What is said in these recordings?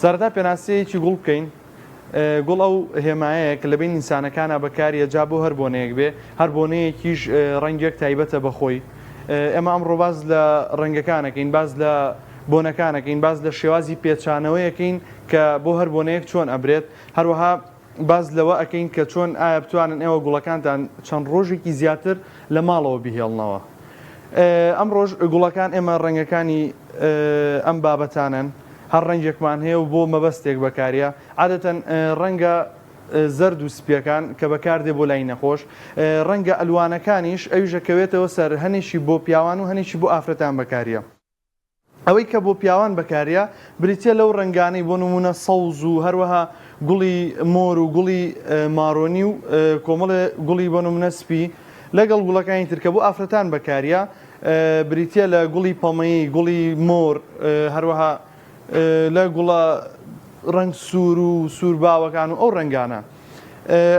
سەرەتا پێناسەیەکی گوڵ بکەین. گوڵ ئەو هێمایەیە کە لە بین ئینسانەکانە بەکاریە جا بۆ هەر بۆنەیەک بێ، هەر بۆنەیەکیش ڕەنگێک تایبەتە بەخۆی. ئێمە ئەمڕۆ باز لە ڕەنگەکانەکەین، باز لە بۆنەکانەکەین، باز لە شێوازی پێچانەوەیەکەین کە بۆ هەر بۆنەیەک چۆن ئەبرێت، هەروەها باز لەوە ئەەکەین کە چۆن ئایا بتوانن ئێوە گوڵەکانتان چەند ڕۆژێکی زیاتر لە ماڵەوە بهێڵنەوە. ئەم ڕۆژ گوڵەکان ئێمە ڕەنگەکانی ئەم بابەتانن، هەر ڕەنگێکمان هەیە و بۆ مەبەستێک بەکاریە، عادەتەن ڕەنگە زەرد و سپیەکان کە بەکاردێ بۆ لای نەخۆش، ڕەنگە ئەلوانەکانیش ئەویژەکەوێتەوە سەر هەنێکی بۆ پیاوان و هەنێکی بۆ ئافرەتان بەکاریە. ئەوەی کە بۆ پیاوان بەکاریە بریتە لەو ڕنگانەی بۆ نمونە سەوز و هەروەها گوڵی مۆر و گوڵی مارۆنی و کۆمەڵە گوڵی بۆ نمونە سپی لەگەڵ گوڵەکانی ترکە بۆ ئافرەتان بەکاریە بریتە لە گوڵی پەمەیی، گوڵی مۆر، هەروەها لە گوڵە ڕنگ سوور و سوور باوەکان و ئەو ڕنگانە.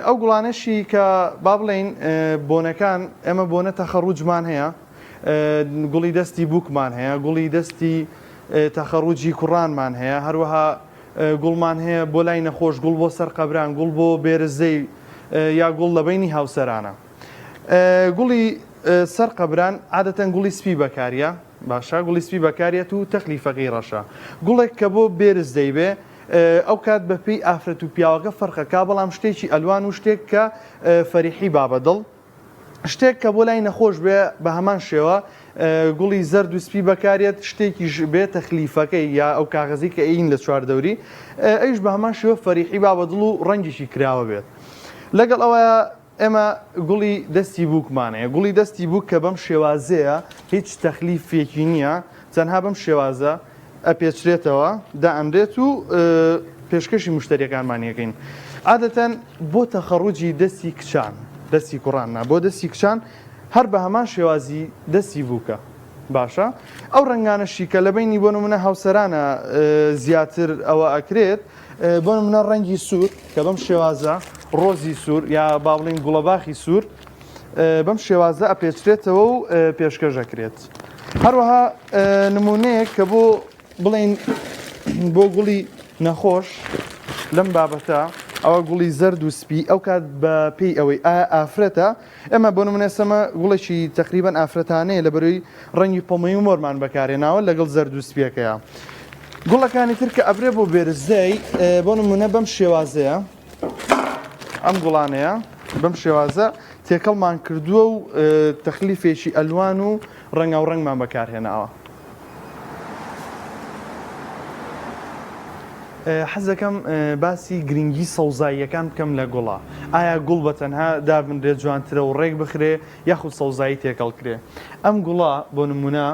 ئەو گوڵانەشی کە با بڵێن بۆنەکان ئێمە بۆنە تەخەڕوجمان هەیە، گوڵی دەستی بووکمان هەیە، گوڵی دەستی تەخەڕوجی کوڕانمان هەیە، هەروەها گوڵمان هەیە بۆ لای نەخۆش، گوڵ بۆ سەر قەبران، گوڵ بۆ بێرزەی یا گوڵ لە بینی هاوسەرانە. گوڵی سەر قەبران عادەتەن گوڵی سپی بەکاریە، باشە گوڵی سپی بەکارێت و تەکلیفەکەی ڕەشە. گوڵێک کە بۆ بێرز دەیبێ ئەو کات بەپێی ئافرەت و پیاوەکە فەرقەکە، بەڵام شتێکی ئەلوان و شتێک کە فەریحی بابەدڵ، شتێک کە بۆ لای نەخۆش بێ بە هەمان شێوە گوڵی زەرد و سپی بەکارێت، شتێکیش بێ تەخلیفەکەی یا ئەو کاغەزی کە ئەین لە چواردەوری ئەویش بە هەمان شێوە فەریحی بابەدڵ و ڕەنگیشی کراوە بێت. لەگەڵ ئەوەیە ئێمە گوڵی دەستی بووکمانەیە، گوڵی دەستی بووک کە بەم شێوازەیە هیچ تەخلیفێکی نییە، تەنها بەم شێوازە ئەپێچرێتەوە، دائەمرێت و پێشکەشی مشتریەکانمانیەکەین. عادەتەن بۆ تەخەڕوجی دەستی کچان، دەستی کوڕاننا بۆ دەستی کچان هەر بە هەمان شێوازی دەستی بووکە، باشە. ئەو ڕنگانەشی کە لە بینی بۆ نمونە هاوسەرانە زیاتر ئەوە ئەکرێت، بۆ نمونە ڕەنگی سوور کە بەم شێوازە ڕۆزی سوور یا با بڵین گوڵەباخی سوور بەم شێوازە ئەپێچرێتەوە و پێشکەشەکرێت. هەروەها نمونەیەک کە بۆ بڵین بۆ گوڵی نەخۆش لەم بابەتە ئەوە گوڵی زەرد و سپی، ئەو کات بە پێی ئەوەی ئایا ئافرەتە، ئێمە بۆ نمونە سەمە گوڵێکی تەقریبەن ئافرەتانەیە لە بەروی ڕەنگی پەمەی و مۆرمان بەکارێناوە لەگەڵ زەرد و سپیەکەیە. گوڵەکانی تر کە ئەبرێ بۆ بێرزەی بۆ نمونە بەم شێوازەیە، ئەم گوڵانەیە بەم شێوازە تێکەڵمان کردووە و تەخلیفێکی ئەلوان و ڕەنگا و ڕەنگمان بەکارهێناوە. حەز دەکەم باسی گرنگی سەوزاییەکان بکەم لە گوڵە. ئایا گوڵ بەتەنها دابنرێت جوانترە و ڕێک بخرێ یاخود سەوزایی تێکەڵکرێ؟ ئەم گوڵە بۆ نمونە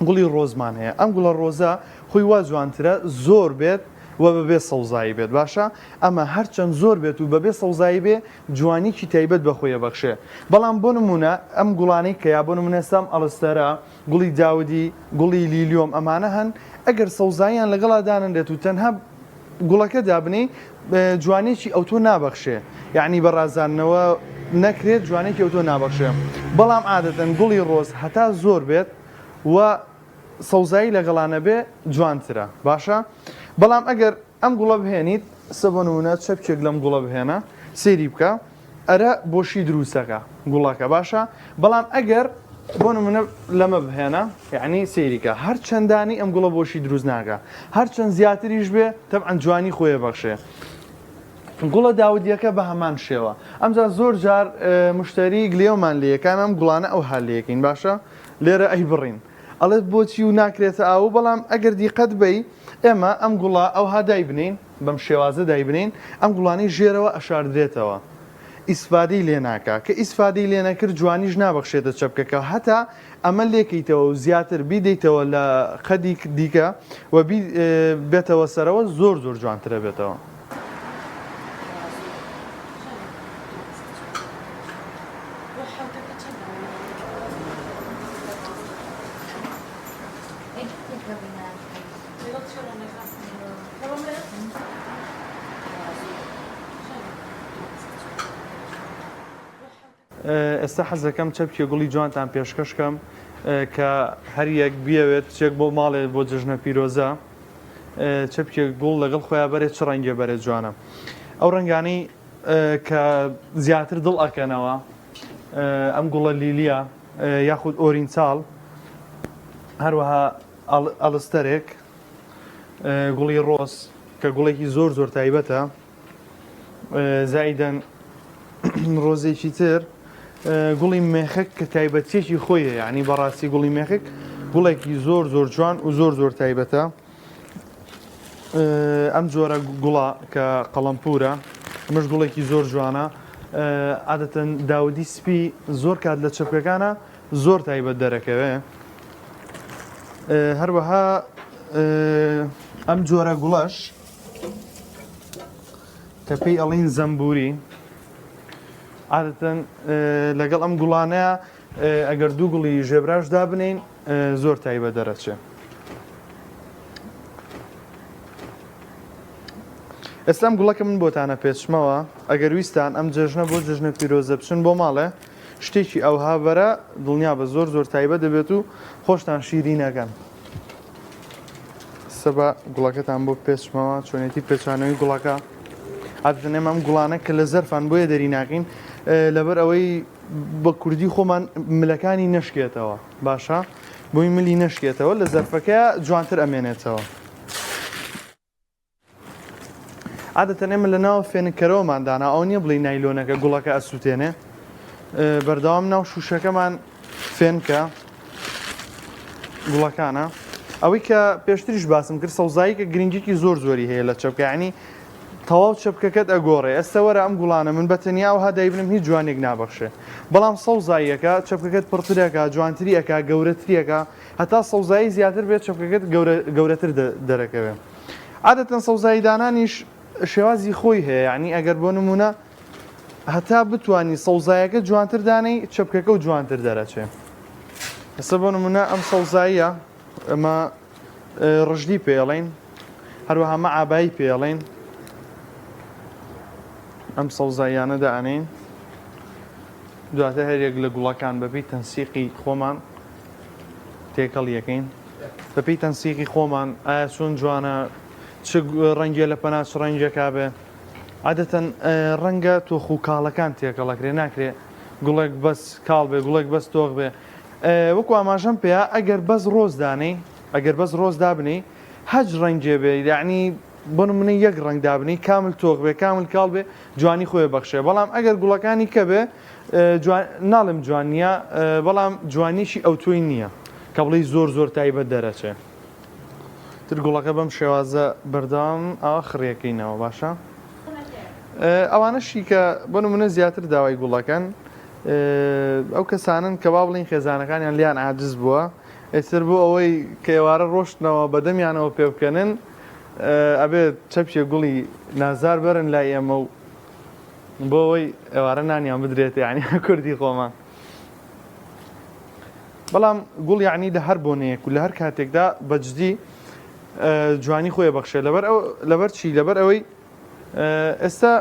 گوڵی ڕۆزمان هەیە، ئەم گوڵە ڕۆزە خۆی وا جوانترە، زۆر بێت و بەبێ سەوزایی بێت، باشە. ئەمە هەرچەند زۆر بێت و بەبێ سەوزایی بێ جوانیکی تایبەت بەخۆیە بەخشێ. بەڵام بۆ نمونە ئەم گوڵانەی کە یا بۆ نمونە سام ئەڵستەرە، گوڵی داودی، گوڵی لیلیۆم، ئەمانە هەن ئەگەر سەوزاییان لەگەڵا دانرێت و تەنها گوڵەکە دابنی جوانێکی ئەوتۆ نابەخشێ، یعنی بەڕازانەوە نەکرێت جوانێکی ئەوتۆ نابەخشێ. بەڵام عادەتەن گوڵی ڕۆز هەتا زۆر بێت و سەوزایی لەگەڵانە بێ جوانترە، باشە. بەڵام ئەگەر ئەم گوڵە بهێنیت سەبەنونە چەپچێک لەم گوڵە بهێنە سێری بکە، ئەرە بۆشی دروستەکە گوڵەکە، باشە. بەڵام ئەگەر بۆ نمونە لەمە بهێنە، یعنی سێریکە، هەر چەندانی ئەم گوڵە بۆشی دروست ناکە، هەر چەند زیاتریش بێ تەبعەن جوانی خۆیە بەخشێ. گوڵە داودیەکە بە هەمان شێوە. ئەمجا زۆر جار مشتری گلێومان لەکەم ئەم گوڵانە ئەو هەلەیەکەین، باشە لێرە ئەی بڕین ئەڵێت بۆچی و ناکرێتە ئاو. بەڵام ئەگەر دیقەت بی ئێمە ئەم گوڵە ئەوها دایبنین، بەم شێوازە دایبنین، ئەم گوڵانی ژێرەوە ئەشاردرێتەوە، ئیسفادەی لێ ناکە، کە ئیسفادەی لێ نەکرد جوانیش نابەخشێتە چەپکەکە، هەتا ئەمە لێکەیتەوە و زیاتر بیدەیتەوە لە قەدی دیکە و بێتەوە سەرەوە زۆر زۆر جوانترە بێتەوە. ئێستا حەز دەکەم چەپکێ گوڵی جوانتان پێشکەشکەم کە هەر یەک بیەوێت چێک بۆ ماڵێ بۆ جژنە پیرۆزە چەپکێک گوڵ لەگەڵ خۆیان بەرێت چ ڕەنگێ بەرێت جوانە ئەو ڕەنگانەی کە زیاتر دڵ ئەکەنەوە ئەم گوڵە لیلیە یاخود ئۆرینچاڵ هەروەها ئەڵستەرێک گوڵی ڕۆس کە گوڵێکی زۆر زۆر تایبەتە زایدەن ڕۆزێکی تر گوڵی مێخک کە تایبەتێکی خۆیە یعنی بەڕاستی گوڵی مێخک گوڵێکی زۆر زۆر جوان و زۆر زۆر تایبەتە ئەم جۆرە گوڵە کە قەڵەمپورە ئەمەش گوڵێکی زۆر جوانە عادەتەن داودی سپی زۆر کات لە چەپکەکانە زۆر تایبەت دەرەکەوێ هەروەها ئەم جۆرە گوڵەش کە پێی ئەڵین زەمبوری عادەتەن لەگەڵ ئەم گوڵانەیە ئەگەر دوو گوڵی ژێبراش دابنین زۆر تایبەت دەرەچێ ئێستا ئەم گوڵەکە من بۆتانە پێچمەوە ئەگەر ویستان ئەم جەژنە بۆ جەژنە پیرۆزە بچن بۆ ماڵێ شتێکی ئەوها بەرە دڵنیا بە زۆر زۆر تایبەت دەبێت و خۆشتان شیرینەکەن سەبا گوڵەکەتان بۆ پێچمەوە چۆنێتی پێچانەوەی گوڵەکە عادەتەن ئێمە ئەم گوڵانە کە لە زەرفان بۆیە دەری ناکەین لەبەر ئەوەی بە کوردی خۆمان ملەکانی نەشکێتەوە باشە بۆی ملی نەشکێتەوە لە زەرفەکەیە جوانتر ئەمێنێتەوە عادەتەن ئێمە لە ناو فێنکەرەوەماندانا ئەو نییە بڵی نایلۆنەکە گوڵەکە ئەسووتێنێ بەردەوام ناو شوشەکەمان فێنکە گوڵەکانە ئەوەی کە پێشتریش باسم کرد سەوزایی کە گرنگێکی زۆر زۆری هەیە لە چەپکە ینی تەواو چەپکەکەت ئەگۆڕێ ئەستا وەرە ئەم گوڵانە من بەتەنیا و هەدایبنم هیچ جوانێک نابەخشێ بەڵام سەوزاییەکە چەپکەکەت پڕترەکە جوانتری ئەکا گەورەتریەکە هەتا سەوزایی زیاتر بێت چەپکەکەت گەورەتر دەرەکەوێ عادەتەن سەوزایی دانانیش شێوازی خۆی هەیە یعنی ئەگەر بۆ نمونە هەتا بتوانی سەوزایەکە جوانتر دانەی چەپکەکە و جوانتر دەرەچێ ئەستا بۆ نمونە ئەم سەوزاییە ئەمە ڕژدی پێڵین هەروەها مەعابایی پێڵین ئەم سەوزاییانە دائەنین دواتە هەرێک لە گوڵەکان بەپێی تەنسیقی خۆمان تێکەڵ یەکەین بەپێی تەنسیقی خۆمان ئایا چۆن جوانە چ ڕەنگێ لە پەنا چ ڕەنگێکا بێ عادەتەن ڕەنگە تۆخ و کاڵەکان تێکەڵەکرێ ناکرێ گوڵێک بەس کاڵ بێ گوڵێک بەس تۆغ بێ وەکو ئاماژەم پێە ئەگەر بەس ڕۆز دانەی ئەگەر بەس ڕۆز دابنی هەج ڕەنگێ بێ یعنی بۆ نمونە یەک ڕەنگ دابنی کامل تۆغ بێ کامل کاڵ بێ جوانی خۆی بەخشێ بەڵام ئەگەر گوڵەکانی کە بێ ناڵم جوان نییە بەڵام جوانیشی ئەو تۆی نییە کە بڵی زۆر زۆر تایبەت دەرەچێ تر گوڵەکە بەم شێوازە بەردەوام ئەوە خڕیەکەینەوە باشە ئەوانەشی کە بۆ نمونە زیاتر داوای گوڵەکەن ئەو کەسانن کە با بڵین خێزانەکانیان لیان عاجز بووە ئێتر بۆ ئەوەی کە ئێوارە ڕۆشتنەوە بەدەمیانەوە پێ بکەنن ئەبێت چەپشێ گوڵی نازار بەرن لای ئێمە و بۆ ئەوەی ئێوارە نانیان بدرێت یعنی کوردی خۆمان بەڵام گوڵ یعنی لە هەر بۆنەیەک و لە هەر کاتێکدا بەجددی جوانی خۆی بەخشێ لەبەر چی لەبەر ئەوەی ئێستا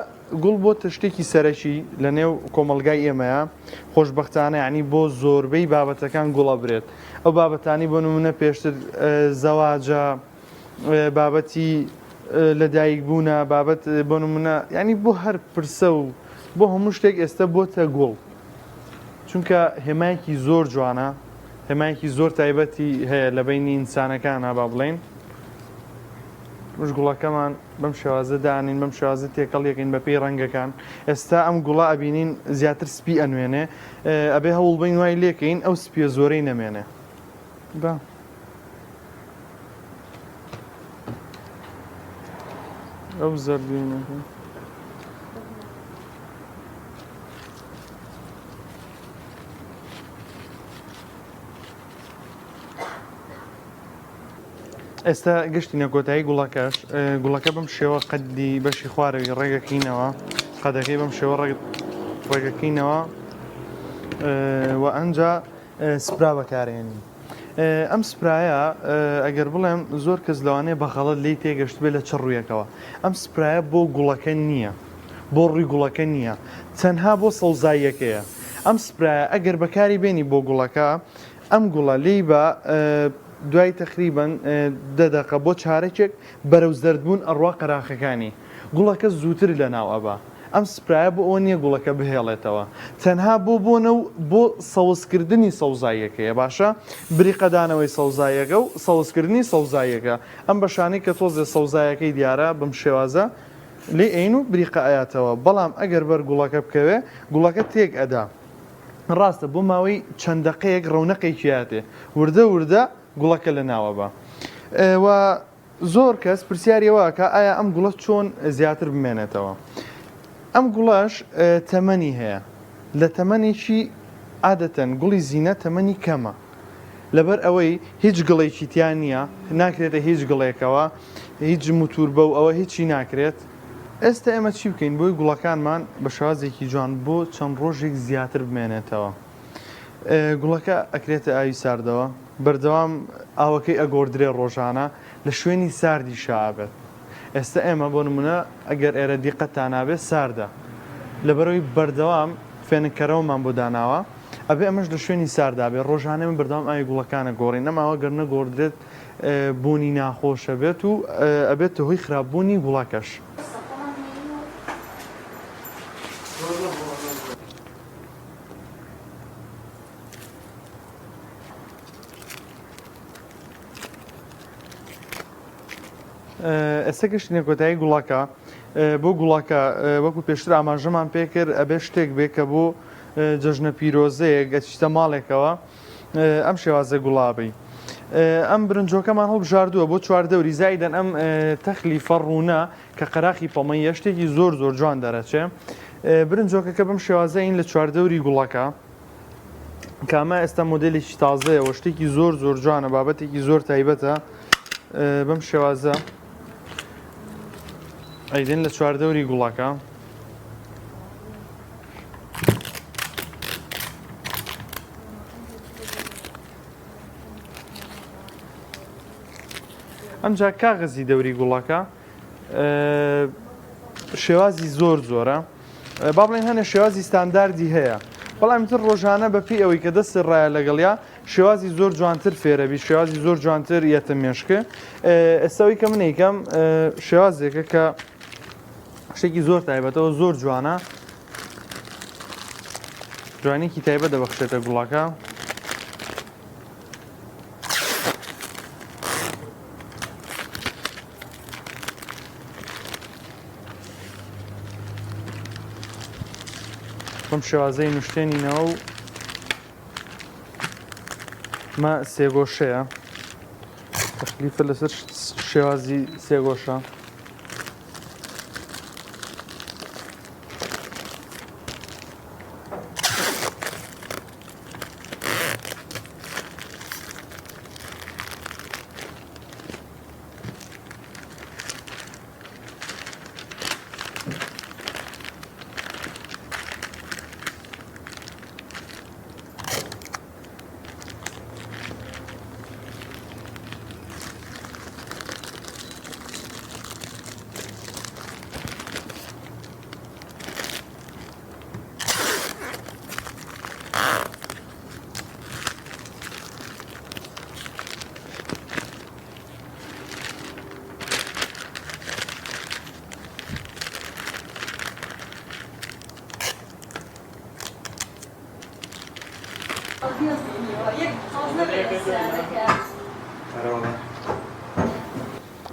گوڵ بۆ تشتێکی سەرەکی لە نێو کۆمەلگای ئێمەیە خۆشببختانە ینی بۆ زۆربەی بابەتەکان گوڵە برێت ئەو بابەتانی بۆ نمونە پێشتر زەواجە بابەتی لەدایک بوونە بابەت بۆ نمونە ینی بۆ هەر پرسە و بۆ هەموو شتێک ئێستا بۆتە گوڵ چونکە هێمایەکی زۆر جوانە هێمایەکی زۆر تایبەتی هەیە لە بینی ئینسانەکانە با بڵێن مش گوڵەکەمان بەم شێوازە دانین بەم شێوازە تێکەڵ یەکەین بە پێی ڕەنگەکان ئێستا ئەم گوڵە ئەبینین زیاتر سپی ئەنوێنێ ئەبێ هەوڵ بین وای لێکەین ئەو سپیە زۆرەی نەمێنێ با ئەو زەردوینەکە ئێستا گشتینە کۆتایی گوڵەکەش گوڵەکە بەم شێوە قەدی بەشی خوارەوی ڕێگەکەینەوە قەدەکەی بەم شێوە ڕێگەکەینەوە و ئەنجا سپرا بەکارێنین ئەم سپرایە ئەگەر بڵێم زۆر کەس لەوانەیە بەخەڵەت لی تێگەشت بێت لە چ ڕوویەکەوە ئەم سپرایە بۆ گوڵەکە نییە بۆ ڕووی گوڵەکە نییە تەنها بۆ سەوزاییەکەیە ئەم سپرایە ئەگەر بەکاری بێنی بۆ گوڵەکە ئەم گوڵە لی بە دوای تقریبان دەدەقە بۆ چارێکێک بەرەو زەردبوون ئەڕوا قەراخەکانی گوڵەکە زووتر لە ناو ئەبا ئەم سپرایە بۆ ئەوە نییە گوڵەکە بهێڵێتەوە تەنها بۆ سەوزکردنی سەوزاییەکەیە باشە بریقەدانەوەی سەوزایەکە و سەوزکردنی سەوزایەکە ئەم بەشانەی کە تۆزێ سەوزایەکەی دیارە بم شێوازە لێ ئەین و بریقە ئاياتەوە بەڵام ئەگەر بەر گوڵەکە بکەوێ گوڵەکە تێک ئەدا ڕاستە بۆ ماوەی چەند دقەیەک ڕەونەقێکی هاتێ وردە گوڵەکە لە ناوە بە و زۆر کەس پرسیاریەوەکە ئایا ئەم گوڵە چۆن زیاتر بمێنێتەوە ئەم گوڵاش تەمەنی هەیە لە تەمەنێکی عادەتەن گوڵی زینە تەمەنی کەمە لەبەر ئەوەی هیچ گڵێکی تیان نییە ناکرێتە هیچ گڵێکەوە هیچ موتور بە و ئەوە هیچی ناکرێت ئێستا ئێمە چی بکەین بۆی گوڵەکانمان بە شازێکی جوان بۆ چەند ڕۆژێک زیاتر بمێنێتەوە گوڵەکە ئەکرێتە ئاوی ساردەوە بەردەوام ئاوەکەی ئەگۆردرێ ڕۆژانە لە شوێنی ساردی شابێت ئێستا ئێمە بۆ نمونە ئەگەر ئێرە دیقەتان نابێت ساردە لەبەرەوەی بەردەوام فێنکەرەوەمان بۆ داناوە ئەبێ ئەمەش لە شوێنی ساردا بێت ڕۆژانە من بەردەوام ئاوی گوڵەکانە گۆڕین نەماوە گەر نەگۆڕدرێت بوونی ناخۆشە بێت و ئەبێت هۆی خراپبوونی گوڵەکەش ئێستا گەشتینە کۆتایی گوڵەکە بۆ گوڵەکە وەکو پێشتر ئاماژەمان پێکرد ئەبێ شتێک بێ کە بۆ جەژنە پیرۆزەیەک گەچیتە ماڵێکەوە ئەم شێوازە گوڵابی ئەم برنجۆکەمان هەڵبژاردووە بۆ چواردەوری زایدەن ئەم تەخلی فەڕوونە کە قەراقی پەمەیە شتێکی زۆر جوان دەرەچێ برنجۆکەکە بەم شێوازەین لە چواردەوری گوڵەکە کامە ئێستا مۆدلێکی تازەیەوە شتێکی زۆر جوانە بابەتێکی زۆر تایبەتە بەم شێوازە ئەیدێن لە چواردەوری گوڵەکە ئەمجا کاغەزی دەوری گوڵەکە شێوازی زۆرە با بڵێن هەنە شێوازی ستانداردی هەیە بەڵام تر ڕۆژانە بەپی ئەوەی کە دەست ڕایە لەگەڵیا شێوازی زۆر جوانتر فێرەبی شێوازی زۆر جوانتر یەتە مێشکە ئێستاوی کە من ئەیکەم شێوازێکە کە شتێکی زۆر تایبەتەوە زۆر جوانە جوانێکی تایبەت دەبەخشێتە گوڵەکە بەم شێوازەی نوشتێنینەوە و مە سێگۆشەیە تەخلیفە لەسەر شێوازی سێگۆشە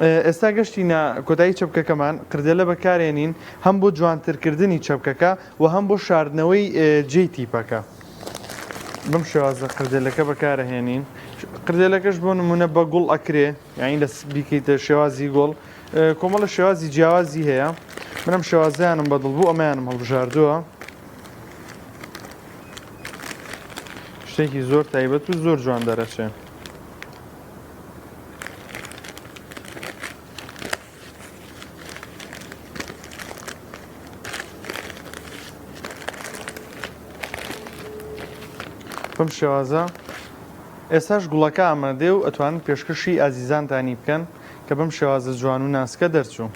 ئێستا گەشتینە کۆتایی چەپکەکەمان کردێلە بەکارێنین هەم بۆ جوانترکردنی چەپکەکە و هەم بۆ شاردنەوەی جێی تیپەکە بەم شێوازە کردێلەکە بەکارەهێنین کردێلەکەش بۆ نمونە بە گوڵ ئەکرێ یعنی لە بیکەیتە شێوازی گوڵ کۆمەڵە شێوازی جیاوازی هەیە منم شێوازیانم بەدڵ بوو ئەمەیانم هەڵبژاردووە شتێکی زۆر تایبەت و زۆر جوان دەرەچێت بەم شێوازە ئێستاش گوڵەکە ئامادێ و ئەتوانن پێشکەشی ئازیزانتانی بکەن کە بەم شێوازە جوان و ناسکە دەرچوو